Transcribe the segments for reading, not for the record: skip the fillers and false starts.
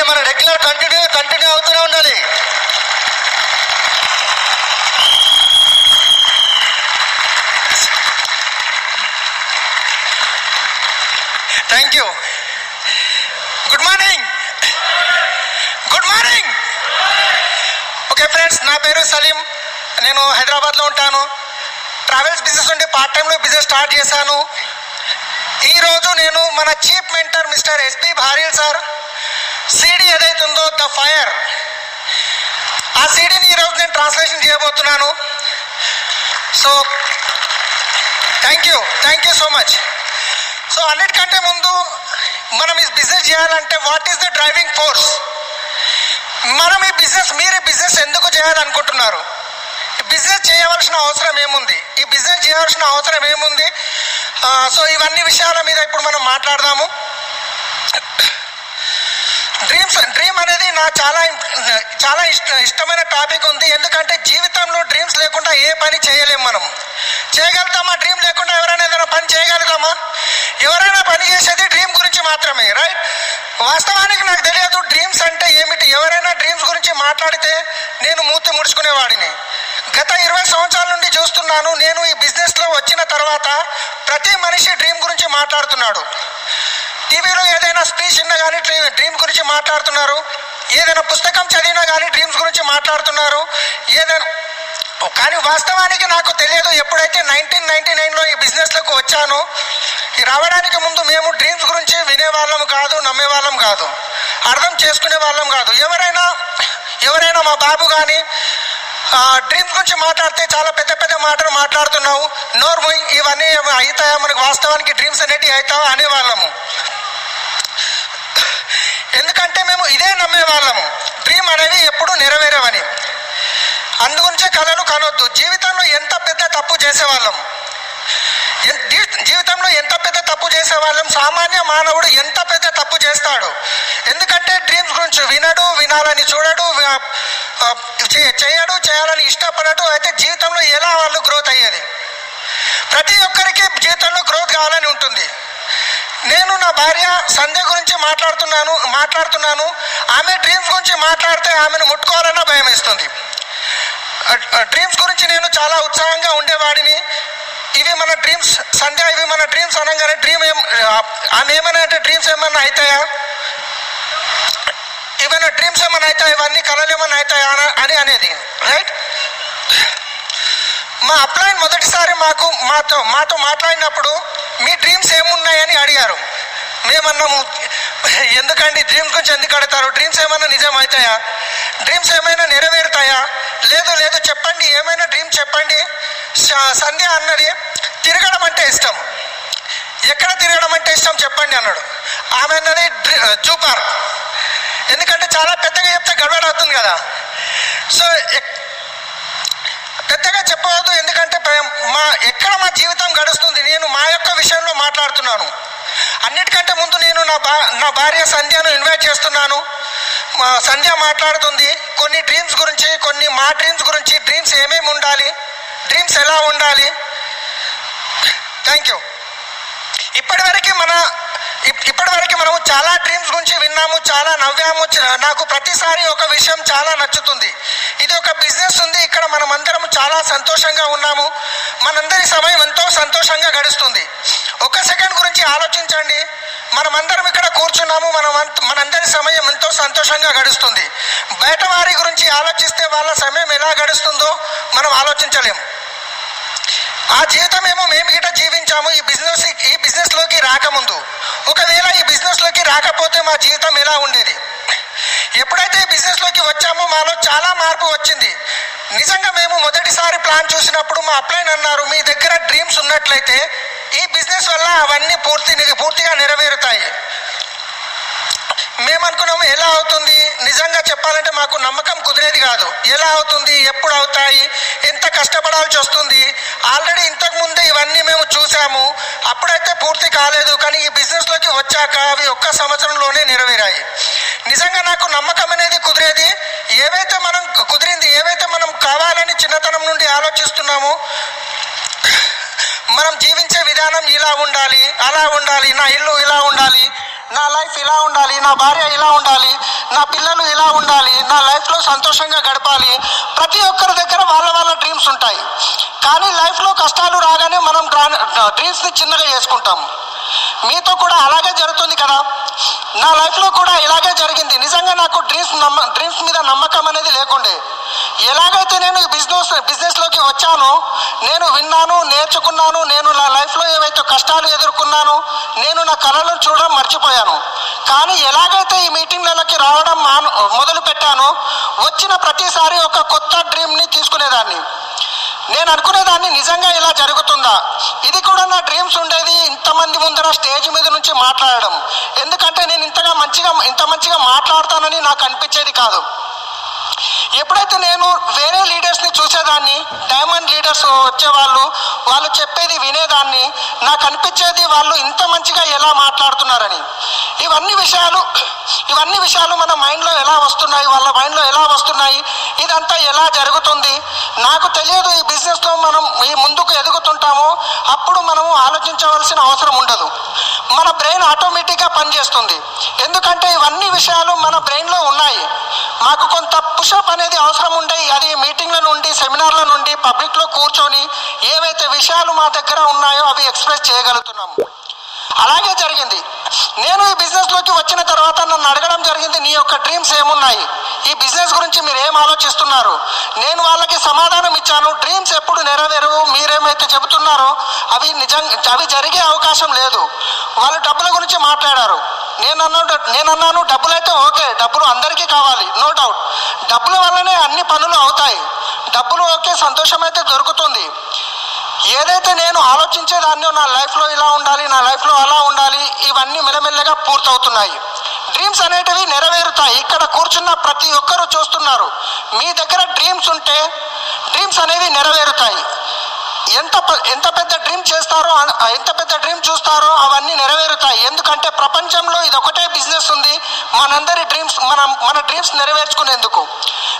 మన regular continue అవుతూనే ఉండాలి. Thank you. Good morning. Good morning. Okay friends, నా పేరు సలీం. నేను హైదరాబాద్లో ఉంటాను. ట్రావెల్స్ బిజినెస్ నుండి పార్ట్ టైంలో బిజినెస్ స్టార్ట్ చేశాను. ఈరోజు నేను మన chief mentor mister SP Bharyal sir CD ఏదైతుందో ద ఫైర్, ఆ సీడీని ఈరోజు నేను ట్రాన్స్లేషన్ చేయబోతున్నాను. So thank you so much. So అన్నిటికంటే ముందు మనం ఈ బిజినెస్ చేయాలంటే what is the driving force? మీరు ఈ బిజినెస్ ఎందుకు చేయాలనుకుంటున్నారు? బిజినెస్ చేయవలసిన అవసరం ఏముంది? ఈ బిజినెస్ చేయాల్సిన అవసరం ఏముంది? సో ఇవన్నీ విషయాల మీద ఇప్పుడు మనం మాట్లాడదాము. డ్రీమ్ అనేది నాకు చాలా ఇష్టమైన టాపిక్ ఉంది. ఎందుకంటే జీవితంలో డ్రీమ్స్ లేకుండా ఏ పని చేయలేము. మనం చేయగలుగుతామా? డ్రీమ్ లేకుండా ఎవరైనా ఏదైనా పని చేయగలుగుతామా? ఎవరైనా పని చేసేది డ్రీమ్ గురించి మాత్రమే, రైట్? వాస్తవానికి నాకు తెలియదు డ్రీమ్స్ అంటే ఏమిటి. ఎవరైనా డ్రీమ్స్ గురించి మాట్లాడితే నేను మూతి ముడుచుకునేవాడిని. గత 20 సంవత్సరాల నుండి చూస్తున్నాను. నేను ఈ బిజినెస్లో వచ్చిన తర్వాత ప్రతి మనిషి డ్రీమ్ గురించి మాట్లాడుతున్నాడు. టీవీలో ఏదైనా స్పీచ్ విన్నా కానీ డ్రీమ్ గురించి మాట్లాడుతున్నారు. ఏదైనా పుస్తకం చదివినా కానీ డ్రీమ్స్ గురించి మాట్లాడుతున్నారు. కానీ వాస్తవానికి నాకు తెలియదు. ఎప్పుడైతే 1999లో ఈ బిజినెస్లోకి వచ్చానో, రావడానికి ముందు మేము డ్రీమ్స్ గురించి వినేవాళ్ళం కాదు, నమ్మేవాళ్ళం కాదు, అర్థం చేసుకునే వాళ్ళం కాదు. ఎవరైనా మా బాబు కానీ డ్రీమ్స్ గురించి మాట్లాడితే చాలా పెద్ద పెద్ద మాటలు మాట్లాడుతున్నావు, నోర్మోయ్, ఇవన్నీ అవుతాయా, మనకు వాస్తవానికి డ్రీమ్స్ అనేటివి అవుతావా అనేవాళ్ళము. ఎందుకంటే మేము ఇదే నమ్మేవాళ్ళము, డ్రీమ్ అనేవి ఎప్పుడు నెరవేరవని. అందుగురించే కళలు కనొద్దు. జీవితంలో ఎంత పెద్ద తప్పు చేసేవాళ్ళం, సామాన్య మానవుడు ఎంత పెద్ద తప్పు చేస్తాడు. ఎందుకంటే డ్రీమ్స్ గురించి వినాలని చూడడు, చేయాలని ఇష్టపడడు. అయితే జీవితంలో ఎలా వాళ్ళు గ్రోత్ అయ్యేది? ప్రతి ఒక్కరికి జీవితంలో గ్రోత్ కావాలని ఉంటుంది. నేను నా భార్య సంధ్య గురించి మాట్లాడుతున్నాను. ఆమె డ్రీమ్స్ గురించి మాట్లాడితే ఆమెను ముట్టుకోవాలన్నా భయం వేస్తుంది. డ్రీమ్స్ గురించి నేను చాలా ఉత్సాహంగా ఉండేవాడిని. ఇవి మన డ్రీమ్స్ సంధ్య, ఇవి మన డ్రీమ్స్ అనగానే ఆమె ఏమైనా అంటే డ్రీమ్స్ ఏమన్నా అవుతాయా, ఇవన్నీ డ్రీమ్స్ ఏమన్నా అవుతాయా, ఇవన్నీ కళలు ఏమన్నా అవుతాయా అని అనేది, రైట్? మా అప్లైన్ మొదటిసారి మాతో మాట్లాడినప్పుడు మీ డ్రీమ్స్ ఏమున్నాయని అడిగారు. మేమన్నాము, ఎందుకండి డ్రీమ్స్ గురించి ఎందుకు అడుగుతారు? డ్రీమ్స్ ఏమైనా నిజం అవుతాయా? డ్రీమ్స్ ఏమైనా నెరవేరుతాయా? లేదు చెప్పండి, ఏమైనా డ్రీమ్ చెప్పండి. సంధ్య అన్నది, తిరగడం అంటే ఇష్టం. ఎక్కడ తిరగడం అంటే ఇష్టం చెప్పండి అన్నాడు. ఆమె అన్నది జూ పార్క్. ఎందుకంటే చాలా పెద్దగా చెప్తే గడబడ అవుతుంది కదా. సో పెద్దగా చెప్పవద్దు, ఎందుకంటే ఎక్కడ మా జీవితం గడుస్తుంది. నేను మా యొక్క విషయంలో మాట్లాడుతున్నాను. అన్నిటికంటే ముందు నేను నా భార్య సంధ్యను ఇన్వైట్ చేస్తున్నాను. సంధ్య మాట్లాడుతుంది కొన్ని డ్రీమ్స్ గురించి, కొన్ని మా డ్రీమ్స్ గురించి. డ్రీమ్స్ ఏమేమి ఉండాలి, డ్రీమ్స్ ఎలా ఉండాలి. Thank you. ఇప్పటివరకు మనము చాలా డ్రీమ్స్ గురించి విన్నాము, చాలా నవ్వాము. నాకు ప్రతిసారి ఒక విషయం చాలా నచ్చుతుంది. ఇది ఒక బిజినెస్ ఉంది, ఇక్కడ మనమందరం చాలా సంతోషంగా ఉన్నాము. మనందరి సమయం ఎంతో సంతోషంగా గడుస్తుంది. ఒక సెకండ్ గురించి ఆలోచించండి. మనమందరం ఇక్కడ కూర్చున్నాము, మనందరి సమయం ఎంతో సంతోషంగా గడుస్తుంది. బయట వారి గురించి ఆలోచిస్తే వాళ్ళ సమయం ఎలా గడుస్తుందో మనం ఆలోచించలేము. ఆ జీవితం ఏమో మేము గిట్ట జీవించాము ఈ బిజినెస్లోకి రాకముందు. ఒకవేళ ఈ బిజినెస్లోకి రాకపోతే మా జీవితం ఎలా ఉండేది? ఎప్పుడైతే ఈ బిజినెస్లోకి వచ్చామో మాలో చాలా మార్పు వచ్చింది. నిజంగా మేము మొదటిసారి ప్లాన్ చూసినప్పుడు మా అప్లైన్ అన్నారు, మీ దగ్గర డ్రీమ్స్ ఉన్నట్లయితే ఈ బిజినెస్ వల్ల అవన్నీ పూర్తిగా నెరవేరుతాయి. మేము అనుకున్నాము ఎలా అవుతుంది? నిజంగా చెప్పాలంటే మాకు నమ్మకం కుదిరేది కాదు. ఎలా అవుతుంది, ఎప్పుడు అవుతాయి, ఎంత కష్టపడాల్సి వస్తుంది. ఆల్రెడీ ఇంతకు ముందే ఇవన్నీ మేము చూసాము, అప్పుడైతే పూర్తి కాలేదు. కానీ ఈ బిజినెస్లోకి వచ్చాక అవి 1 సంవత్సరంలోనే నెరవేరాయి. నిజంగా నాకు నమ్మకం అనేది కుదిరేది. ఏవైతే మనం కావాలని చిన్నతనం నుండి ఆలోచిస్తున్నామో, మనం జీవించే విధానం ఇలా ఉండాలి, అలా ఉండాలి, నా ఇల్లు ఇలా ఉండాలి, నా లైఫ్ ఇలా ఉండాలి, నా భార్య ఇలా ఉండాలి, నా పిల్లలు ఇలా ఉండాలి, నా లైఫ్లో సంతోషంగా గడపాలి. ప్రతి ఒక్కరి దగ్గర వాళ్ళ వాళ్ళ డ్రీమ్స్ ఉంటాయి. కానీ లైఫ్లో కష్టాలు రాగానే మనం డ్రీమ్స్ని చిన్నగా చేసుకుంటాం. మీతో కూడా అలాగే జరుగుతుంది కదా. నా లైఫ్లో కూడా ఇలాగే జరిగింది. నిజంగా నాకు డ్రీమ్స్ మీద నమ్మకం అనేది లేకుండే. ఎలాగైతే నేను ఈ బిజినెస్లోకి వచ్చానో, నేను విన్నాను, నేర్చుకున్నాను, నేను నా లైఫ్లో ఏవైతే కష్టాలు ఎదుర్కొన్నానో, నేను నా కళలను చూడడం మర్చిపోయాను. కానీ ఎలాగైతే ఈ మీటింగ్లలోకి రావడం మొదలు పెట్టానో, వచ్చిన ప్రతిసారి ఒక కొత్త డ్రీమ్ని తీసుకునేదాన్ని. నేను అనుకునేదాన్ని, నిజంగా ఇలా జరుగుతుందా? ఇది కూడా నా డ్రీమ్స్ ఉండేది, ఇంతమంది ముందర స్టేజ్ మీద నుంచి మాట్లాడడం. ఎందుకంటే నేను ఇంత మంచిగా మాట్లాడతానని నాకు అనిపించేది కాదు. ఎప్పుడైతే నేను వేరే లీడర్స్ని చూసేదాన్ని, డైమండ్ లీడర్స్ వచ్చేవాళ్ళు, వాళ్ళు చెప్పేది వినేదాన్ని, నాకు అనిపించేది వాళ్ళు ఇంత మంచిగా ఎలా మాట్లాడుతున్నారని. ఇవన్నీ విషయాలు మన మైండ్లో ఎలా వస్తున్నాయి, వాళ్ళ మైండ్లో ఎలా వస్తున్నాయి, ఇదంతా ఎలా జరుగుతుంది నాకు తెలియదు. ఈ బిజినెస్లో మనం ఈ ముందుకు ఎదుగుతుంటామో అప్పుడు మనము ఆలోచించవలసిన అవసరం ఉండదు. మన బ్రెయిన్ ఆటోమేటిక్గా పనిచేస్తుంది. ఎందుకంటే ఇవన్నీ విషయాలు మన బ్రెయిన్లో ఉన్నాయి. మాకు కొంత పుషప్ అనేది అవసరం ఉండే. అది మీటింగ్ల నుండి, సెమినార్ల నుండి, పబ్లిక్లో కూర్చొని ఏవైతే విషయాలు మా దగ్గర ఉన్నాయో అవి ఎక్స్ప్రెస్ చేయగలుగుతున్నాము. అలాగే జరిగింది. నేను ఈ బిజినెస్లోకి వచ్చిన తర్వాత నన్ను అడగడం జరిగింది, నీ యొక్క డ్రీమ్స్ ఏమున్నాయి, ఈ బిజినెస్ గురించి మీరు ఏం ఆలోచిస్తున్నారు? నేను వాళ్ళకి సమాధానం ఇచ్చాను, డ్రీమ్స్ ఎప్పుడు నెరవేరవు, మీరేమైతే చెబుతున్నారో అవి జరిగే అవకాశం లేదు. వాళ్ళు డబ్బుల గురించి మాట్లాడారు. నేనన్నాను డబ్బులైతే ఓకే, డబ్బులు అందరికీ కావాలి, నో డౌట్. డబ్బుల వల్లనే అన్ని పనులు అవుతాయి. డబ్బులు ఓకే, సంతోషం అయితే దొరుకుతుంది. ఏదైతే నేను ఆలోచించేదాన్నో, నా లైఫ్లో ఇలా ఉండాలి, నా లైఫ్లో అలా ఉండాలి, ఇవన్నీ మెల్లమెల్లగా పూర్తవుతున్నాయి. డ్రీమ్స్ అనేటివి నెరవేరుతాయి. ఇక్కడ కూర్చున్న ప్రతి ఒక్కరూ చూస్తున్నారు. మీ దగ్గర డ్రీమ్స్ ఉంటే డ్రీమ్స్ అనేవి నెరవేరుతాయి. ఎంత పెద్ద డ్రీమ్ చేస్తారో, ఎంత పెద్ద డ్రీమ్ చూస్తారో అవన్నీ నెరవేరుతాయి. ఎందుకంటే ప్రపంచంలో ఇది ఒకటే బిజినెస్ ఉంది, మనందరి డ్రీమ్స్ మన డ్రీమ్స్ నెరవేర్చుకునేందుకు.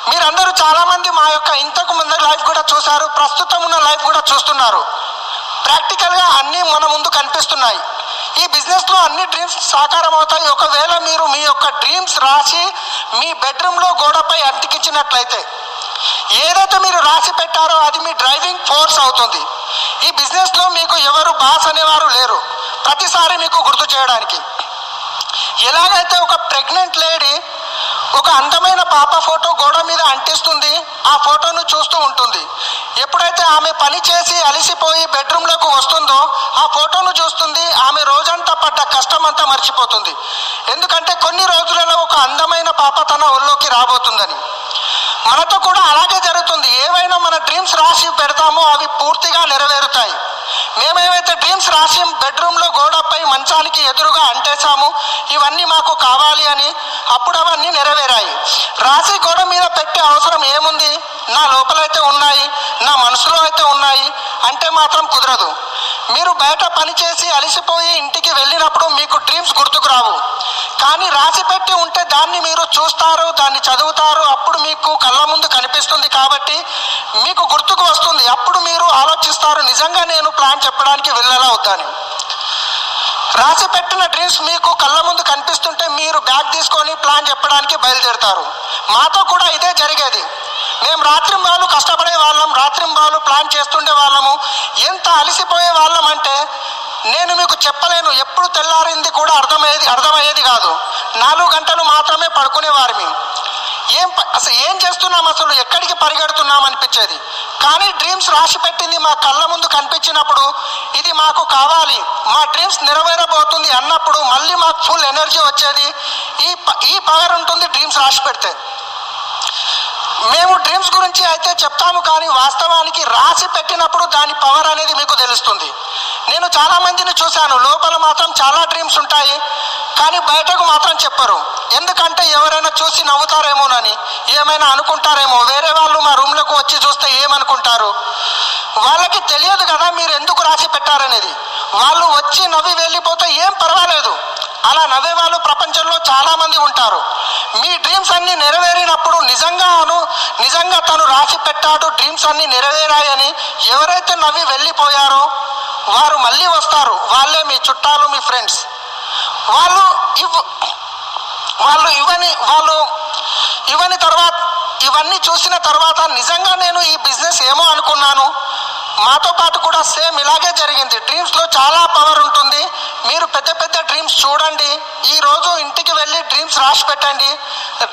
మీరందరూ చాలామంది మా యొక్క ఇంతకు ముందు లైఫ్ కూడా చూశారు, ప్రస్తుతం ఉన్న లైఫ్ కూడా చూస్తున్నారు. ప్రాక్టికల్గా అన్నీ మన ముందు కనిపిస్తున్నాయి. ఈ బిజినెస్లో అన్ని డ్రీమ్స్ సాకారం అవుతాయి. ఒకవేళ మీరు మీ యొక్క డ్రీమ్స్ రాసి మీ బెడ్రూమ్లో గోడపై అతికించినట్లయితే, ఏదైతే మీరు రాసి పెట్టారో అది మీ డ్రైవింగ్ ఫోర్స్ అవుతుంది. ఈ బిజినెస్లో మీకు ఎవరు బాస్ అనేవారు లేరు, ప్రతిసారి మీకు గుర్తు చేయడానికి. ఎలాగైతే ఒక ప్రెగ్నెంట్ లేడీ ఒక అందమైన పాప ఫోటో గోడ మీద అంటిస్తుంది, ఆ ఫోటోను చూస్తూ ఉంటుంది. ఎప్పుడైతే ఆమె పని చేసి అలిసిపోయి బెడ్రూమ్లోకి వస్తుందో ఆ ఫోటోను చూస్తుంది, ఆమె రోజంతా పడ్డ కష్టం అంతా మర్చిపోతుంది. ఎందుకంటే కొన్ని రోజులలో ఒక అందమైన పాప తన ఒళ్ళోకి రాబోతుందని. మనతో కూడా అలాగే జరుగుతుంది. ఏవైనా మన డ్రీమ్స్ రాసి పెడతామో అవి పూర్తిగా నెరవేరుతాయి. మేమేమైతే డ్రీమ్స్ రాసి బెడ్రూమ్లో గోడపై మంచానికి ఎదురుగా అంటేసాము, ఇవన్నీ మాకు కావాలి అని, అప్పుడు అవన్నీ నెరవేరాయి. రాసి గోడ మీద పెట్టే అవసరం ఏముంది? నా లోపలైతే ఉన్నాయి, నా మనసులో అయితే ఉన్నాయి అంటే మాత్రం కుదరదు. మీరు బయట పని చేసి అలసిపోయి ఇంటికి వెళ్ళినప్పుడు మీకు డ్రీమ్స్ గుర్తుకు రావు. కానీ రాసి పెట్టి ఉంటే దాన్ని మీరు చూస్తారు, దాన్ని చదువుతారు, అప్పుడు మీకు కళ్ళ ముందు కనిపిస్తుంది కాబట్టి మీకు గుర్తుకు వస్తుంది. అప్పుడు మీరు ఆలోచిస్తారు, నిజంగా నేను ప్లాన్ చెప్పడానికి వెళ్ళాలా వద్దని. రాసి పెట్టిన డ్రీమ్స్ మీకు కళ్ళ ముందు కనిపిస్తుంటే మీరు బ్యాగ్ తీసుకొని ప్లాన్ చెప్పడానికి బయలుదేరుతారు. మాతో కూడా ఇదే జరిగేది. మేము రాత్రింబాలు కష్టపడే వాళ్ళం, రాత్రింబాలు ప్లాన్ చేస్తుండే వాళ్ళము. ఎంత అలసిపోయే వాళ్ళం అంటే నేను మీకు చెప్పలేను. ఎప్పుడు తెల్లారింది కూడా అర్థమయ్యేది కాదు. 4 గంటలు మాత్రమే పడుకునేవారిమి. అసలు ఏం చేస్తున్నాం, అసలు ఎక్కడికి పరిగెడుతున్నాం అనిపించేది. కానీ డ్రీమ్స్ రాసి పెట్టింది మా కళ్ళ ముందు కనిపించినప్పుడు ఇది మాకు కావాలి, మా డ్రీమ్స్ నెరవేరబోతుంది అన్నప్పుడు మళ్ళీ మాకు ఫుల్ ఎనర్జీ వచ్చేది. ఈ పవర్ ఉంటుంది డ్రీమ్స్ రాసి పెడితే. మేము డ్రీమ్స్ గురించి అయితే చెప్తాము, కానీ వాస్తవానికి రాసి పెట్టినప్పుడు దాని పవర్ అనేది మీకు తెలుస్తుంది. నేను చాలా మందిని చూశాను, లోపల మాత్రం చాలా డ్రీమ్స్ ఉంటాయి కానీ బయటకు మాత్రం చెప్పరు. ఎందుకంటే ఎవరైనా చూసి నవ్వుతారేమోనని, ఏమైనా అనుకుంటారేమో, వేరే వాళ్ళు మా రూమ్లకు వచ్చి చూస్తే ఏమనుకుంటారు. వాళ్ళకి తెలియదు కదా మీరు ఎందుకు రాసి పెట్టారనేది. వాళ్ళు వచ్చి నవ్వి వెళ్ళిపోతే ఏం పర్వాలేదు, అలా నవ్వే వాళ్ళు ప్రపంచంలో చాలా మంది ఉంటారు. మీ డ్రీమ్స్ అన్ని నెరవేరినప్పుడు నిజంగా తను రాసి పెట్టాడు, డ్రీమ్స్ అన్ని నెరవేరాయని ఎవరైతే నవ్వి వెళ్ళిపోయారో వారు మళ్ళీ వస్తారు. వాళ్ళే మీ చుట్టాలు, మీ ఫ్రెండ్స్. వాళ్ళు ఇవ్వని తర్వాత ఇవన్నీ చూసిన తర్వాత నిజంగా నేను ఈ బిజినెస్ ఏమో అనుకున్నాను. మాతో పాటు కూడా సేమ్ ఇలాగే జరిగింది. డ్రీమ్స్లో చాలా పవర్ ఉంటుంది. మీరు పెద్ద పెద్ద డ్రీమ్స్ చూడండి. ఈరోజు ఇంటికి వెళ్ళి డ్రీమ్స్ రాసి పెట్టండి,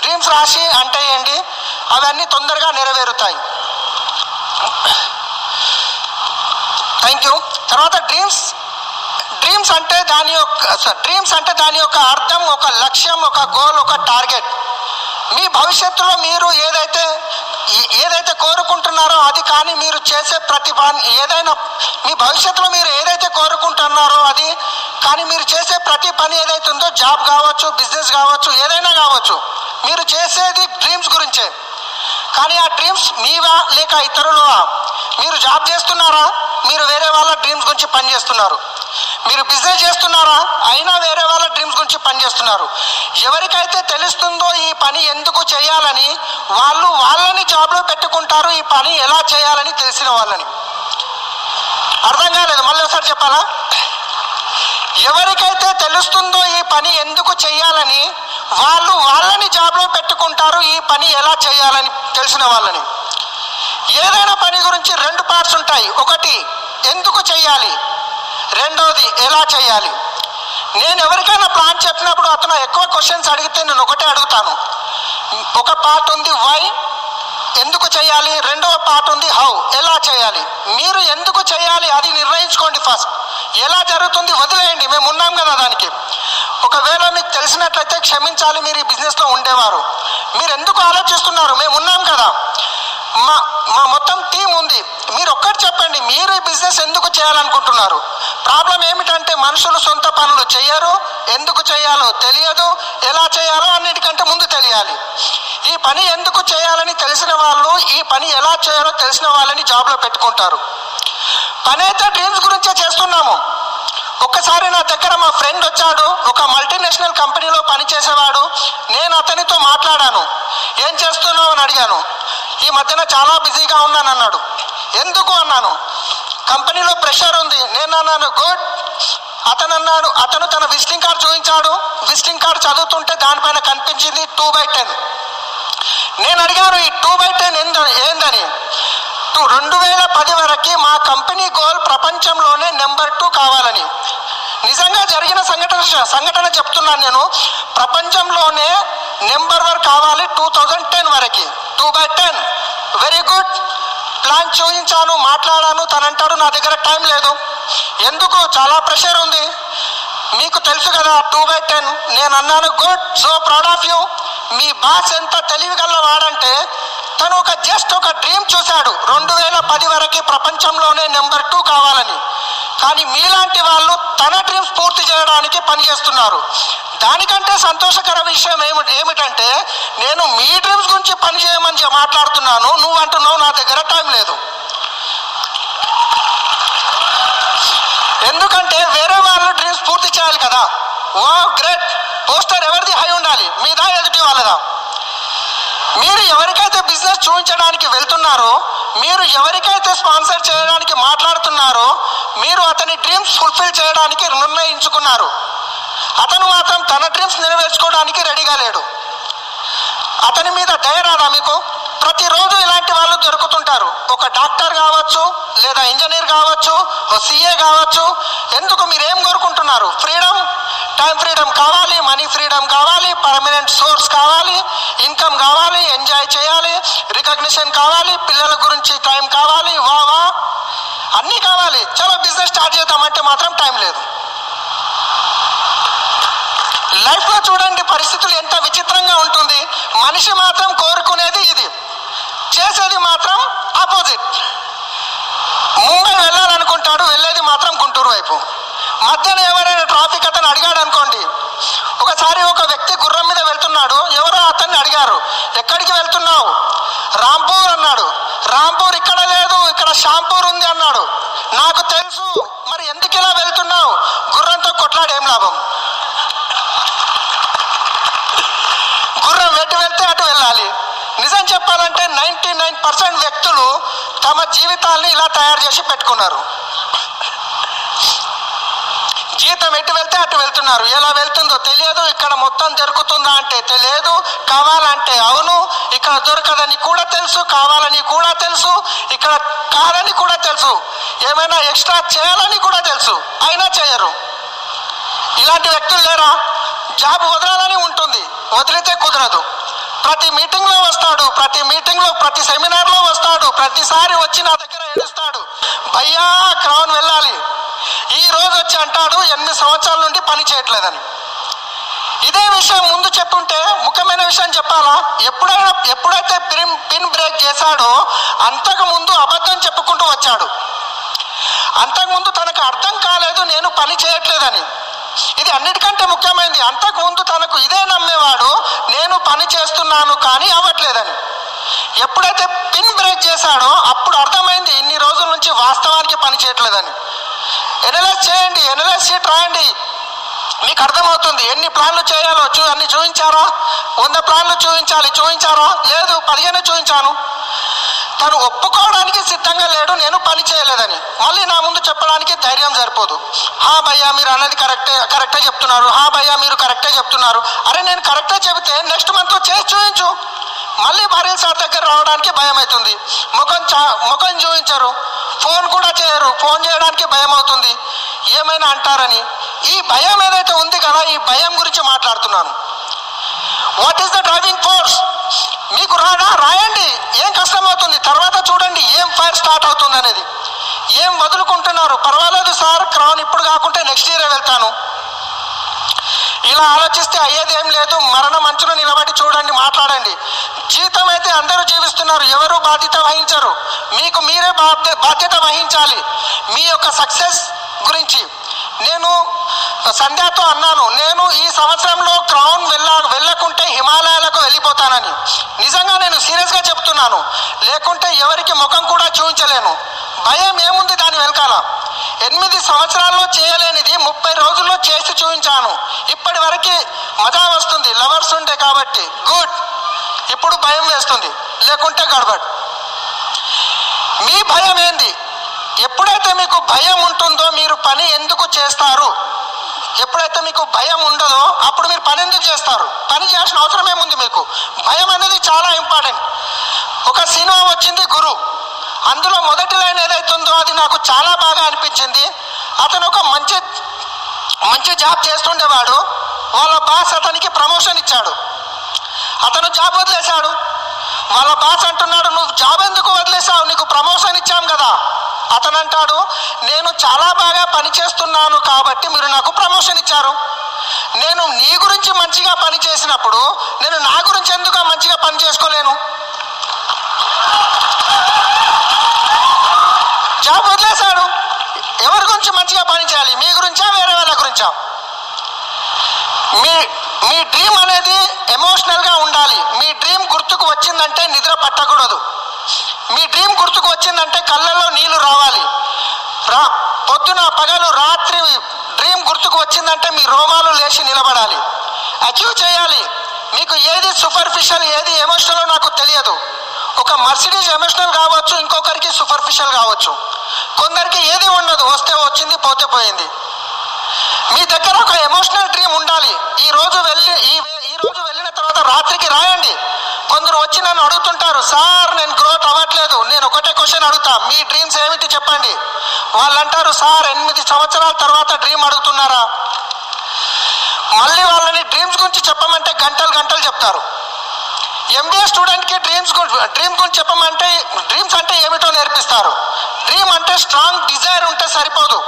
డ్రీమ్స్ రాసి అంటేయండి, అవన్నీ తొందరగా నెరవేరుతాయి. Thank you. తర్వాత డ్రీమ్స్ అంటే దాని యొక్క అర్థం, ఒక లక్ష్యం, ఒక గోల్, ఒక టార్గెట్. మీ భవిష్యత్తులో మీరు ఏదైతే కోరుకుంటున్నారో అది, కానీ మీరు చేసే ప్రతి పని ఏదైనా, మీ భవిష్యత్తులో మీరు ఏదైతే కోరుకుంటున్నారో అది, కానీ మీరు చేసే ప్రతి పని ఏదైతే ఉందో, జాబ్ కావచ్చు, బిజినెస్ కావచ్చు, ఏదైనా కావచ్చు, మీరు చేసేది డ్రీమ్స్ గురించే. కానీ ఆ డ్రీమ్స్ మీవా లేక ఇతరులవా? మీరు జాబ్ చేస్తున్నారా? మీరు వేరే వాళ్ళ డ్రీమ్స్ గురించి పనిచేస్తున్నారు. మీరు బిజినెస్ చేస్తున్నారా? అయినా వేరే వాళ్ళ డ్రీమ్స్ గురించి పనిచేస్తున్నారు. ఎవరికైతే తెలుస్తుందో ఈ పని ఎందుకు చేయాలని, వాళ్ళని జాబ్లో పెట్టుకుంటారు, ఈ పని ఎలా చేయాలని తెలిసిన వాళ్ళని. అర్థం కాలేదు, మళ్ళీ ఒకసారి చెప్పాలా? ఎవరికైతే తెలుస్తుందో ఈ పని ఎందుకు చేయాలని, వాళ్ళని జాబ్లో పెట్టుకుంటారు, ఈ పని ఎలా చేయాలని తెలిసిన వాళ్ళని. ఏదైనా పని గురించి 2 పార్ట్స్ ఉంటాయి. ఒకటి ఎందుకు చేయాలి, రెండోది ఎలా చేయాలి. నేను ఎవరికైనా ప్లాన్ చెప్పినప్పుడు అతను ఎక్కువ క్వశ్చన్స్ అడిగితే నేను ఒకటే అడుగుతాను. ఒక పార్ట్ ఉంది వై, ఎందుకు చేయాలి. రెండవ పార్ట్ ఉంది హౌ, ఎలా చేయాలి. మీరు ఎందుకు చేయాలి అది నిర్ణయించుకోండి ఫస్ట్. ఎలా జరుగుతుంది వదిలేయండి, మేము ఉన్నాం కదా దానికి. ఒకవేళ మీకు తెలిసినట్లయితే క్షమించాలి, మీరు ఈ బిజినెస్లో ఉండేవారు. మీరు ఎందుకు ఆలోచిస్తున్నారు, మేము ఉన్నాం కదా, మా మొత్తం టీం ఉంది. మీరు ఒక్కటి చెప్పండి, మీరు ఈ బిజినెస్ ఎందుకు చేయాలనుకుంటున్నారు. ప్రాబ్లం ఏమిటంటే మనుషులు సొంత పనులు చేయరు, ఎందుకు చేయాలో తెలియదు, ఎలా చేయాలో అన్నిటికంటే ముందు తెలియాలి. ఈ పని ఎందుకు చేయాలని తెలిసిన వాళ్ళు, ఈ పని ఎలా చేయాలో తెలిసిన వాళ్ళని జాబ్లో పెట్టుకుంటారు. పని అయితే డ్రీమ్స్ గురించే చేస్తున్నాము. ఒక్కసారి నా దగ్గర మా ఫ్రెండ్ వచ్చాడు, ఒక మల్టీనేషనల్ కంపెనీలో పనిచేసేవాడు. నేను అతనితో మాట్లాడాను. ఏం చేస్తున్నావు అని అడిగాను. ఈ మధ్యన చాలా బిజీగా ఉన్నాను అన్నాడు. ఎందుకు అన్నాను. కంపెనీలో ప్రెషర్ ఉంది. నేను అన్నాను గుడ్. అతను తన విజిటింగ్ కార్డు చూపించాడు. విజిటింగ్ కార్డు చదువుతుంటే దానిపైన కనిపించింది 2/10. నేను అడిగాను ఈ 2/10 ఏందని. 2010 వరకు మా కంపెనీ గోల్ ప్రపంచంలోనే నెంబర్ 2 కావాలని. నిజంగా జరిగిన సంఘటన చెప్తున్నాను నేను. ప్రపంచంలోనే నెంబర్ 1 కావాలి 2010 వరకు. 2/10 వెరీ గుడ్. ప్లాన్ చూపించాను, మాట్లాడాను. తనంటాడు నా దగ్గర టైం లేదు. ఎందుకు, చాలా ప్రెషర్ ఉంది. మీకు తెలుసు కదా 2/10. నేను అన్నాను good, so proud of you. Me boss ఎంత తెలివిగల వాడంటే తను జస్ట్ ఒక డ్రీమ్ చూశాడు. 2010 వరకు ప్రపంచంలోనే నెంబర్ 2 కావాలని. కానీ మీలాంటి వాళ్ళు తన డ్రీమ్స్ పూర్తి చేయడానికి పనిచేస్తున్నారు. దానికంటే సంతోషకర విషయం ఏమిటంటే నేను మీ డ్రీమ్స్ గురించి పని చేయమని మాట్లాడుతున్నాను, నువ్వు అంటున్నావు నా దగ్గర టైం లేదు. ఎందుకంటే వేరే వాళ్ళ డ్రీమ్స్ పూర్తి చేయాలి కదా. ఓ గ్రేట్. పోస్టర్ ఎవరిది హై ఉండాలి, మీదా ఎదుటి వాళ్ళదా? మీరు ఎవరికైతే బిజినెస్ చూపించడానికి వెళ్తున్నారో, మీరు ఎవరికైతే స్పాన్సర్ చేయడానికి మాట్లాడుతున్నారో, మీరు అతని డ్రీమ్స్ ఫుల్ఫిల్ చేయడానికి నిర్ణయించుకున్నారు. అతను మాత్రం తన డ్రీమ్స్ నెరవేర్చుకోవడానికి రెడీగా లేడు. అతని మీద దయ రాదా మీకు? ప్రతిరోజు ఇలాంటి వాళ్ళు దొరుకుతుంటారు. ఒక డాక్టర్ కావచ్చు, లేదా ఇంజనీర్ కావచ్చు, ఓ సిఏ కావచ్చు. ఎందుకు, మీరు ఏం కోరుకుంటున్నారు? ఫ్రీడమ్, టైం ఫ్రీడమ్ కావాలి, మనీ ఫ్రీడమ్ కావాలి, పర్మనెంట్ సోర్స్ కావాలి, ఇన్కమ్ కావాలి, ఎంజాయ్ చేయాలి, రికగ్నిషన్ కావాలి, పిల్లల గురించి టైం కావాలి, వా అన్నీ కావాలి. చలో బిజినెస్ స్టార్ట్ చేద్దామంటే మాత్రం టైం లేదు. లైఫ్లో చూడండి పరిస్థితులు ఎంత విచిత్రంగా ఉంటుంది. మనిషి మాత్రం కోరుకునేది ఇది, చేసేది మాత్రం ఆపోజిట్. ముంబై వెళ్ళాలనుకుంటాడు, వెళ్ళేది మాత్రం గుంటూరు వైపు. మధ్యన ఎవరైనా ట్రాఫిక్ అతను అడిగాడు అనుకోండి. ఒకసారి ఒక వ్యక్తి గుర్రం మీద వెళ్తున్నాడు. ఎవరో అతన్ని అడిగారు, ఎక్కడికి వెళ్తున్నావు? రాంపూర్ అన్నాడు. రాంపూర్ ఇక్కడ లేదు, ఇక్కడ షాంపూర్ ఉంది అన్నాడు. నాకు తెలుసు, మరి ఎందుకు ఇలా వెళ్తున్నావు? గుర్రంతో కొట్లాడు ఏం లాభం? గుర్రం ఎటు వెళ్తే అటు వెళ్ళాలి. నిజం చెప్పాలంటే 99% వ్యక్తులు తమ జీవితాల్ని ఇలా తయారు చేసి పెట్టుకున్నారు. జీతం జీవితం ఎటు వెళ్తే అటు వెళ్తున్నారు. ఎలా వెళ్తుందో తెలియదు. ఇక్కడ మొత్తం దొరుకుతుందా అంటే తెలియదు, కావాలంటే అవును, ఇక్కడ దొరకదని కూడా తెలుసు, కావాలని కూడా తెలుసు, ఇక్కడ కాదని కూడా తెలుసు, ఏమైనా ఎక్స్ట్రా చేయాలని కూడా తెలుసు, అయినా చేయరు. ఇలాంటి వ్యక్తులు లేరా? జాబ్ వదలాలని ఉంటుంది, వదిలితే కుదరదు. ప్రతి మీటింగ్లో వస్తాడు, ప్రతి మీటింగ్లో ప్రతి సెమినార్లో వస్తాడు, ప్రతిసారి వచ్చి నా దగ్గర ఏడుస్తాడు, భయ్యా క్రౌన్ వెళ్ళాలి. ఈ రోజు వచ్చి అంటాడు 8 సంవత్సరాల నుండి పని చేయట్లేదని. ఇదే విషయం ముందు చెప్పుంటే, ముఖ్యమైన విషయం చెప్పాలా, ఎప్పుడైతే పిన్ బ్రేక్ చేశాడో అంతకు ముందు అబద్ధం చెప్పుకుంటూ వచ్చాడు. అంతకుముందు తనకు అర్థం కాలేదు నేను పని చేయట్లేదని. ఇది అన్నిటికంటే ముఖ్యమైనది. అంతకుముందు తనకు ఇదే నమ్మేవాడు, నేను పని చేస్తున్నాను కానీ అవ్వట్లేదని. ఎప్పుడైతే పిన్ బ్రేక్ చేశాడో అప్పుడు అర్థమైంది ఇన్ని రోజుల నుంచి వాస్తవానికి పని చేయట్లేదని. ఎనలైజ్ చేయండి, ఎనలైజ్ షీట్ రాయండి, మీకు అర్థమవుతుంది. ఎన్ని ప్లాన్లు చేయాలో అన్ని చూపించారా? 100 ప్లాన్లు చూపించారా? లేదు, 15 చూపించాను. తను ఒప్పుకోవడానికి సిద్ధంగా లేడు నేను పని చేయలేదని. మళ్ళీ నా ముందు చెప్పడానికి ధైర్యం సరిపోదు. హా భయ్యా మీరు అన్నది కరెక్టే చెప్తున్నారు, హా భయ్యా మీరు కరెక్టే చెప్తున్నారు. అరే నేను కరెక్టే చెబితే నెక్స్ట్ మంత్ చేసి చూపించు. మళ్ళీ భార్య సార్ దగ్గర రావడానికి భయం అవుతుంది. ముఖం చూపించరు, ఫోన్ కూడా చేయరు, ఫోన్ చేయడానికి భయం అవుతుంది, ఏమైనా అంటారని. ఈ భయం ఏదైతే ఉంది కదా, ఈ భయం గురించి మాట్లాడుతున్నాను. What is the driving force? మీకు రాయండి, ఏం కష్టం అవుతుంది, తర్వాత చూడండి ఏం ఫైర్ స్టార్ట్ అవుతుంది అనేది. ఏం వదులుకుంటున్నారు, పర్వాలేదు సార్ క్రౌన్ ఇప్పుడు కాకుంటే నెక్స్ట్ ఇయర్ వెళ్తాను. ఇలా ఆలోచిస్తే అయ్యేది ఏం లేదు. మరణం అంచున నిలబడి చూడండి, మాట్లాడండి. జీవితం అయితే అందరూ జీవిస్తున్నారు, ఎవరు బాధ్యత వహించరు. మీకు మీరే బాధ్యత వహించాలి మీ యొక్క సక్సెస్ గురించి. నేను సంధ్యతో అన్నాను, నేను ఈ సంవత్సరంలో క్రౌన్ వెళ్ళకుంటే హిమాలయాలకు వెళ్ళిపోతానని. నిజంగా నేను సీరియస్గా చెప్తున్నాను, లేకుంటే ఎవరికి ముఖం కూడా చూపించలేను. భయం ఏముంది దాని వెనకాల? 8 సంవత్సరాల్లో చేయలేనిది 30 రోజుల్లో చేసి చూపించాను. ఇప్పటి వరకు మజా వస్తుంది, లవర్స్ ఉండే కాబట్టి గుడ్. ఇప్పుడు భయం వేస్తుంది, లేకుంటే గడబడ్. మీ భయం ఏంది? ఎప్పుడైతే మీకు భయం ఉంటుందో మీరు పని ఎందుకు చేస్తారు? ఎప్పుడైతే మీకు భయం ఉండదో అప్పుడు మీరు పని ఎందుకు చేస్తారు? పని చేయాల్సిన అవసరం ఏముంది మీకు? భయం అనేది చాలా ఇంపార్టెంట్. ఒక సినిమా వచ్చింది గురు, అందులో మొదటి లైన్ ఏదైతుందో అది నాకు చాలా బాగా అనిపించింది. అతను ఒక మంచి జాబ్ చేస్తుండేవాడు. వాళ్ళ బాస్ అతనికి ప్రమోషన్ ఇచ్చాడు, అతను జాబ్ వదిలేశాడు. వాళ్ళ బాస్ అంటున్నాడు, నువ్వు జాబ్ ఎందుకు వదిలేసావు, నీకు ప్రమోషన్ ఇచ్చాం కదా. అతను అంటాడు, నేను చాలా బాగా పని చేస్తున్నాను కాబట్టి మీరు నాకు ప్రమోషన్ ఇచ్చారు. నేను నీ గురించి మంచిగా పని చేసినప్పుడు నేను నా గురించి ఎందుకు మంచిగా పని చేసుకోలేను? జాబ్ వదిలేశాడు, ఎవరి గురించి మంచిగా పని చేయాలి? మీ గురించా, వేరే వాళ్ళ గురించా? మీ డ్రీమ్ అనేది ఎమోషనల్గా ఉండాలి. మీ డ్రీమ్ గుర్తుకు వచ్చిందంటే నిద్ర పట్టకూడదు. మీ డ్రీమ్ గుర్తుకు వచ్చిందంటే కళ్ళల్లో నీళ్లు రావాలి. పొద్దున పగలు రాత్రి డ్రీమ్ గుర్తుకు వచ్చిందంటే మీ రోమాలు లేచి నిలబడాలి. అచీవ్ చేయాలి. మీకు ఏది సూపర్ఫిషియల్ ఏది ఎమోషనల్ నాకు తెలియదు. ఒక మర్సిడీస్ ఎమోషనల్ కావచ్చు, ఇంకొకరికి సూపర్ఫిషియల్ కావచ్చు. కొందరికి ఏది ఉండదు, వస్తే వచ్చింది పోతే పోయింది. మీ దగ్గర ఒక ఎమోషనల్ డ్రీమ్ ఉండాలి. ఈ రోజు వెళ్ళిన తర్వాత రాత్రికి రాయండి. కొందరు వచ్చి నన్ను అడుగుతుంటారు, సార్ నేను గ్రోత్ అవ్వట్లేదు. నేను ఒకటే క్వశ్చన్ అడుగుతా, మీ డ్రీమ్స్ ఏమిటి చెప్పండి. వాళ్ళు అంటారు, సార్ 8 సంవత్సరాల తర్వాత డ్రీమ్ అడుగుతున్నారా? మళ్ళీ వాళ్ళని డ్రీమ్స్ గురించి చెప్పమంటే గంటలు చెప్తారు. ఎంబీఏ స్టూడెంట్కి డ్రీమ్ గురించి చెప్పమంటే డ్రీమ్స్ అంటే ఏమిటో నేర్పిస్తారు. డ్రీమ్ అంటే స్ట్రాంగ్ డిజైర్ ఉంటే సరిపోదు.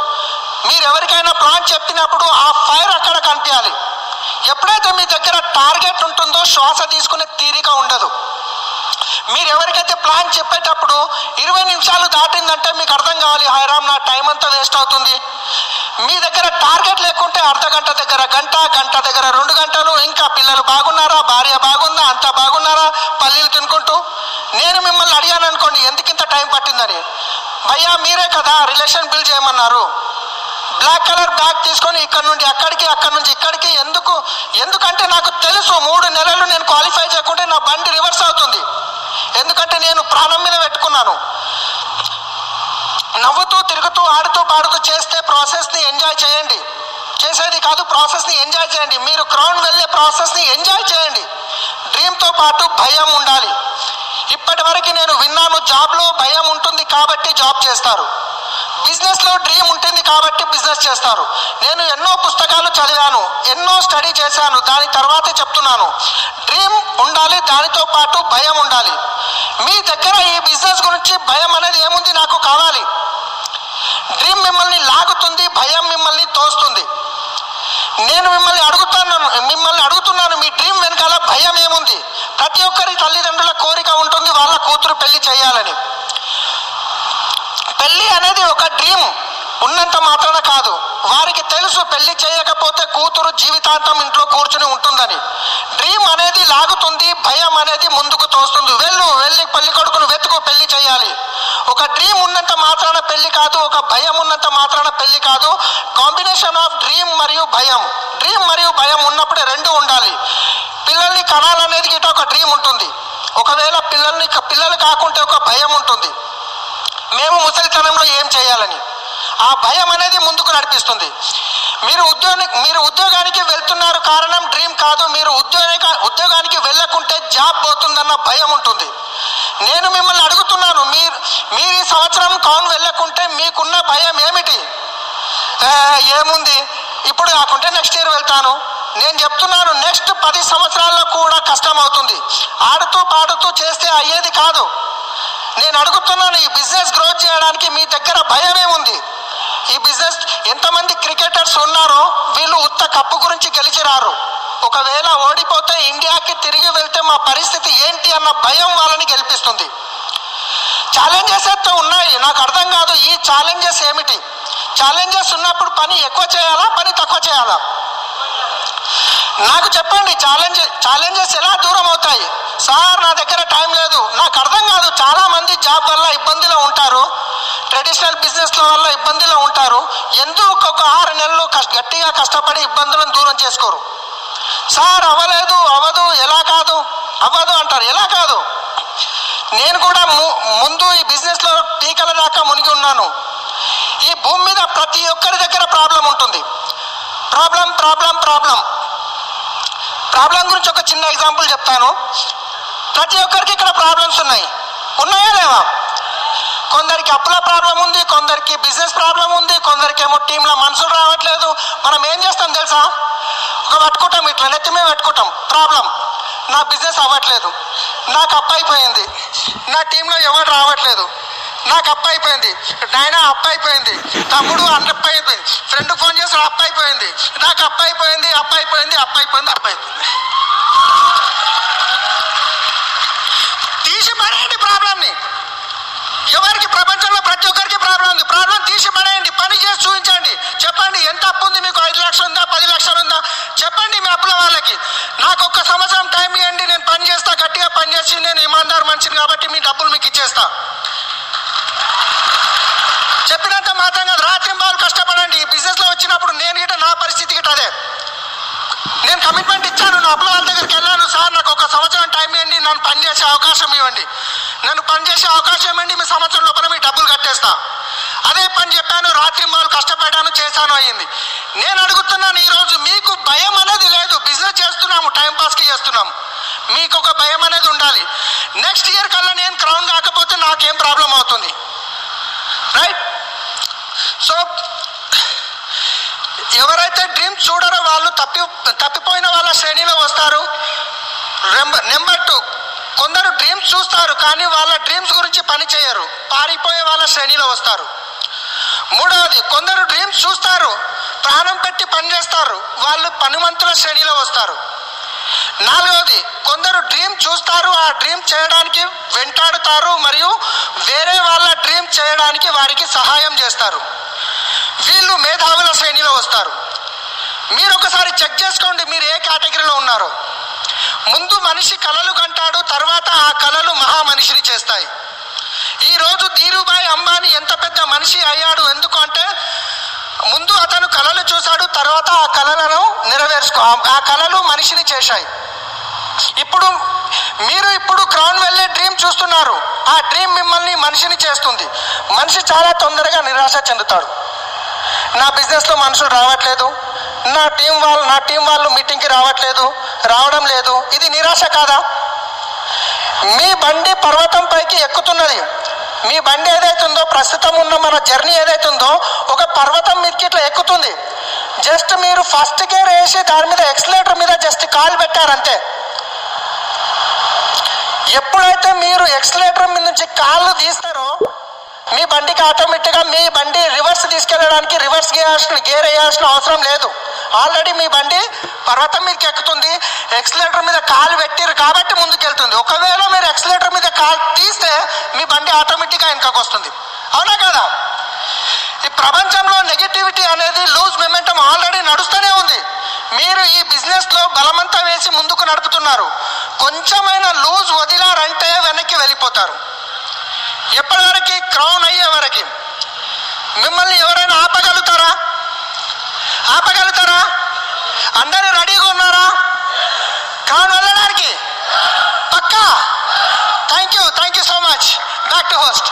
మీరు ఎవరికైనా ప్లాన్ చెప్పినప్పుడు ఆ ఫైర్ అక్కడ కనిపించాలి. ఎప్పుడైతే మీ దగ్గర టార్గెట్ ఉంటుందో శ్వాస తీసుకునే తీరిక ఉండదు. మీరు ఎవరికైతే ప్లాన్ చెప్పేటప్పుడు 20 నిమిషాలు దాటిందంటే మీకు అర్థం కావాలి, హాయరామ్ నా టైం అంతా వేస్ట్ అవుతుంది. మీ దగ్గర టార్గెట్ లేకుంటే అర్ధగంట దగ్గర గంట దగ్గర 2 గంటలు, ఇంకా పిల్లలు బాగున్నారా, భార్య బాగుందా, అంతా బాగున్నారా, పల్లీలు తినుకుంటూ. నేను మిమ్మల్ని అడిగాను అనుకోండి, ఎందుకింత టైం పట్టిందని. భయ్యా మీరే కదా రిలేషన్ బిల్డ్ చేయమన్నారు. బ్లాక్ కలర్ బ్యాగ్ తీసుకొని ఇక్కడ నుండి అక్కడికి, అక్కడి నుంచి ఇక్కడికి ఎందుకంటే నాకు తెలుసు 3 నెలలు నేను క్వాలిఫై చేయకుంటే నా బండి రివర్స్ అవుతుంది. ఎందుకంటే నేను ప్రాణం మీద పెట్టుకున్నాను. నవ్వుతూ తిరుగుతూ ఆడుతూ పాడుతూ చేస్తే ప్రాసెస్ని ఎంజాయ్ చేయండి. చేసేది కాదు, ప్రాసెస్ని ఎంజాయ్ చేయండి. మీరు క్రౌన్ వెళ్ళే ప్రాసెస్ని ఎంజాయ్ చేయండి. డ్రీమ్తో పాటు భయం ఉండాలి. ఇప్పటి వరకు నేను విన్నాను, జాబ్లో భయం ఉంటుంది కాబట్టి జాబ్ చేస్తారు, బిజినెస్లో డ్రీమ్ ఉంటుంది కాబట్టి బిజినెస్ చేస్తారు. నేను ఎన్నో పుస్తకాలు చదివాను, ఎన్నో స్టడీ చేశాను, దాని తర్వాతే చెప్తున్నాను. డ్రీమ్ ఉండాలి, దానితో పాటు భయం ఉండాలి. మీ దగ్గర ఈ బిజినెస్ గురించి భయం అనేది ఏముంది నాకు కావాలి. డ్రీమ్ మిమ్మల్ని లాగుతుంది, భయం మిమ్మల్ని తోస్తుంది. నేను మిమ్మల్ని అడుగుతున్నాను, మీ డ్రీమ్ వెనకాల భయం ఏముంది? ప్రతి ఒక్కరి తల్లిదండ్రుల కోరిక ఉంటుంది వాళ్ళ కూతురు పెళ్లి చేయాలని. పెళ్లి అనేది ఒక డ్రీమ్ ఉన్నంత మాత్రాన కాదు, వారికి తెలుసు పెళ్లి చేయకపోతే కూతురు జీవితాంతం ఇంట్లో కూర్చుని ఉంటుందని. డ్రీమ్ అనేది లాగుతుంది, భయం అనేది ముందుకు తోస్తుంది. వెళ్ళి పెళ్లి కొడుకును వెతుకు, పెళ్లి చేయాలి. ఒక డ్రీమ్ ఉన్నంత మాత్రాన పెళ్లి కాదు, ఒక భయం ఉన్నంత మాత్రాన పెళ్లి కాదు. కాంబినేషన్ ఆఫ్ డ్రీమ్ మరియు భయం. డ్రీమ్ మరియు భయం ఉన్నప్పుడే రెండు ఉండాలి. పిల్లల్ని కనాలనేది గిట్ట ఒక డ్రీమ్ ఉంటుంది, ఒకవేళ పిల్లలు కాకుంటే ఒక భయం ఉంటుంది. మేము ముసలితనంలో ఏం చేయాలని ఆ భయం అనేది ముందుకు నడిపిస్తుంది. మీరు ఉద్యోగానికి వెళ్తున్నారు, కారణం డ్రీమ్ కాదు. మీరు ఉద్యోగానికి వెళ్ళకుంటే జాబ్ పోతుందన్న భయం ఉంటుంది. నేను మిమ్మల్ని అడుగుతున్నాను, మీరు ఈ సంవత్సరం కౌన్ వెళ్ళకుంటే మీకున్న భయం ఏమిటి? ఏముంది, ఇప్పుడు కాకుంటే నెక్స్ట్ ఇయర్ వెళ్తాను. నేను చెప్తున్నాను, నెక్స్ట్ 10 సంవత్సరాల్లో కూడా కష్టం అవుతుంది. ఆడుతూ పాడుతూ చేస్తే అయ్యేది కాదు. నేను అడుగుతున్నాను, ఈ బిజినెస్ గ్రోత్ చేయడానికి మీ దగ్గర భయమే ఉంది. ఈ బిజినెస్ ఎంతమంది క్రికెటర్స్ ఉన్నారో వీళ్ళు ఉత్త కప్పు గురించి గెలిచిరారు. ఒకవేళ ఓడిపోతే ఇండియాకి తిరిగి వెళ్తే మా పరిస్థితి ఏంటి అన్న భయం వాళ్ళని గెలిపిస్తుంది. ఛాలెంజెస్ అయితే ఉన్నాయి, నాకు అర్థం కాదు ఈ ఛాలెంజెస్ ఏమిటి? ఛాలెంజెస్ ఉన్నప్పుడు పని ఎక్కువ చేయాలా, పని తక్కువ చేయాలా? నాకు చెప్పండి, ఛాలెంజెస్ ఎలా దూరం అవుతాయి? సార్ నా దగ్గర టైం లేదు, నాకు అర్థం కాదు. చాలా మంది జాబ్ వల్ల ఇబ్బందిలో ఉంటారు, ట్రెడిషనల్ బిజినెస్ల వల్ల ఇబ్బందిలో ఉంటారు. ఎందుకు ఒక 6 నెలలు గట్టిగా కష్టపడి ఇబ్బందులను దూరం చేసుకోరు? సార్ అవ్వదు, ఎలా కాదు, అవ్వదు అంటారు. ఎలా కాదు? నేను కూడా ముందు ఈ బిజినెస్లో టీకల దాకా మునిగి ఉన్నాను. ఈ భూమి మీద ప్రతి ఒక్కరి దగ్గర ప్రాబ్లం ఉంటుంది. ప్రాబ్లం గురించి ఒక చిన్న ఎగ్జాంపుల్ చెప్తాను. ప్రతి ఒక్కరికి ఇక్కడ ప్రాబ్లమ్స్ ఉన్నాయా లేవా? కొందరికి అప్పుల ప్రాబ్లం ఉంది, కొందరికి బిజినెస్ ప్రాబ్లం ఉంది, కొందరికేమో టీంలో మనుషులు రావట్లేదు. మనం ఏం చేస్తాం తెలుసా? పట్టుకుంటాం, ఇట్లా నెత్తిమే పెట్టుకుంటాం. ప్రాబ్లం, నా బిజినెస్ అవ్వట్లేదు, నాకు అప్పు అయిపోయింది, నా టీంలో ఎవరు రావట్లేదు, నాకు అప్పు అయిపోయింది, నాయన అప్పు అయిపోయింది, తమ్ముడు అప్పు అయిపోయింది, ఫ్రెండ్ ఫోన్ చేసి అప్పు అయిపోయింది, నాకు అప్పు అయిపోయింది. తీసి పడేయండి ప్రాబ్లంని. ఎవరికి ప్రపంచంలో ప్రతి ఒక్కరికి ప్రాబ్లం ఉంది. ప్రాబ్లం తీసి పడేయండి, పని చేసి చూపించండి. చెప్పండి, ఎంత అప్పు ఉంది మీకు? 5 లక్షలు ఉందా, 10 లక్షలు ఉందా? చెప్పండి మీ అప్పుల వాళ్ళకి. నాకు 1 సంవత్సరం టైం ఇవ్వండి, నేను పని చేస్తా, గట్టిగా పని చేసి నేను ఇమాందార్ మనిషిని కాబట్టి మీ డబ్బులు మీకు ఇచ్చేస్తా. చెప్పినంత మాత్రం కాదు, రాత్రి బాగా కష్టపడండి. ఈ బిజినెస్లో వచ్చినప్పుడు నా పరిస్థితి గిట్ట అదే. నేను కమిట్మెంట్ ఇచ్చాను, నా అప్పుల వాళ్ళ దగ్గరికి వెళ్ళాను. సార్ నాకు 1 సంవత్సరం టైం ఇవ్వండి, నన్ను పని చేసే అవకాశం ఇవ్వండి, మీ సంవత్సరం లోపల మీ డబ్బులు కట్టేస్తా. అదే పని చెప్పాను, రాత్రి బాగా కష్టపడ్డాను, చేశాను, అయ్యింది. నేను అడుగుతున్నాను, ఈరోజు మీకు భయం అనేది లేదు. బిజినెస్ చేస్తున్నాము, టైంపాస్కి చేస్తున్నాము, మీకు ఒక భయం అనేది ఉండాలి. నెక్స్ట్ ఇయర్ కల్లా నేను క్రౌన్ కాకపోతే నాకేం ప్రాబ్లం అవుతుంది? రైట్? సో ఎవరైతే డ్రీమ్స్ చూడరో వాళ్ళు తప్పిపోయిన వాళ్ళ శ్రేణిలో వస్తారు. నెంబర్ 2, కొందరు డ్రీమ్స్ చూస్తారు కానీ వాళ్ళ డ్రీమ్స్ గురించి పని చేయరు, పారిపోయే వాళ్ళ శ్రేణిలో వస్తారు. 3వది, కొందరు డ్రీమ్స్ చూస్తారు, ప్రాణం పెట్టి పని చేస్తారు, వాళ్ళు పనిమంతుల శ్రేణిలో వస్తారు. 4వది, కొందరు డ్రీమ్ చూస్తారు, ఆ డ్రీమ్ చేయడానికి వెంటాడుతారు మరియు వేరే వాళ్ళ డ్రీమ్ చేయడానికి వారికి సహాయం చేస్తారు. వీళ్ళు మేధావుల శ్రేణిలో వస్తారు. మీరు ఒకసారి చెక్ చేసుకోండి, మీరు ఏ కేటగిరీలో ఉన్నారో. ముందు మనిషి కలలు కంటాడు, తర్వాత ఆ కలలు మహామనిషిని చేస్తాయి. ఈరోజు ధీరుభాయ్ అంబానీ ఎంత పెద్ద మనిషి అయ్యాడు ఎందుకు అంటే ముందు అతను కలలు చూశాడు, తర్వాత ఆ కలలను ఆ కలలు మనిషిని చేశాయి. ఇప్పుడు క్రౌన్ వెళ్ళే డ్రీమ్ చూస్తున్నారు, ఆ డ్రీమ్ మిమ్మల్ని మనిషిని చేస్తుంది. మనిషి చాలా తొందరగా నిరాశ చెందుతాడు. నా బిజినెస్లో మనుషులు రావట్లేదు, నా టీం వాళ్ళు మీటింగ్కి రావడం లేదు, ఇది నిరాశ కాదా? మీ బండి పర్వతం పైకి ఎక్కుతున్నది. మీ బండి ఏదైతుందో, ప్రస్తుతం ఉన్న మన జర్నీ ఏదైతుందో ఒక పర్వతం మీదకి ఇట్లా ఎక్కుతుంది. జస్ట్ మీరు ఫస్ట్ గేర్ వేసి దాని మీద ఎక్సలేటర్ మీద జస్ట్ కాలు పెట్టారంతే. ఎప్పుడైతే మీరు ఎక్సలేటర్ మీద నుంచి కాళ్ళు తీస్తారో మీ బండికి ఆటోమేటిక్గా మీ బండి రివర్స్ తీసుకెళ్ళడానికి రివర్స్ గేర్ వేయాల్సిన అవసరం లేదు. ఆల్రెడీ మీ బండి పర్వతం మీదకి ఎక్కుతుంది, ఎక్సలేటర్ మీద కాలు పెట్టిరు కాబట్టి ముందుకెళ్తుంది. ఒకవేళ మీరు ఎక్సలేటర్ మీద కాలు తీస్తే మీ బండి ఆటోమేటిక్గా వెనకకు వస్తుంది. అవునా కదా? ఈ ప్రపంచంలో నెగటివిటీ అనేది లూజ్ మొమెంటం ఆల్రెడీ నడుస్తూనే ఉంది. మీరు ఈ బిజినెస్లో బలమంతా వేసి ముందుకు నడుపుతున్నారు. కొంచెమైనా లూజ్ వదిలారంటే వెనక్కి వెళ్ళిపోతారు. ఎప్పటివరకు? క్రౌన్ అయ్యే వరకు. మిమ్మల్ని ఎవరైనా ఆపగలుగుతారా? అందరూ రెడీగా ఉన్నారా క్రౌన్ వెళ్ళడానికి? పక్కా. Thank you so much. Back to host.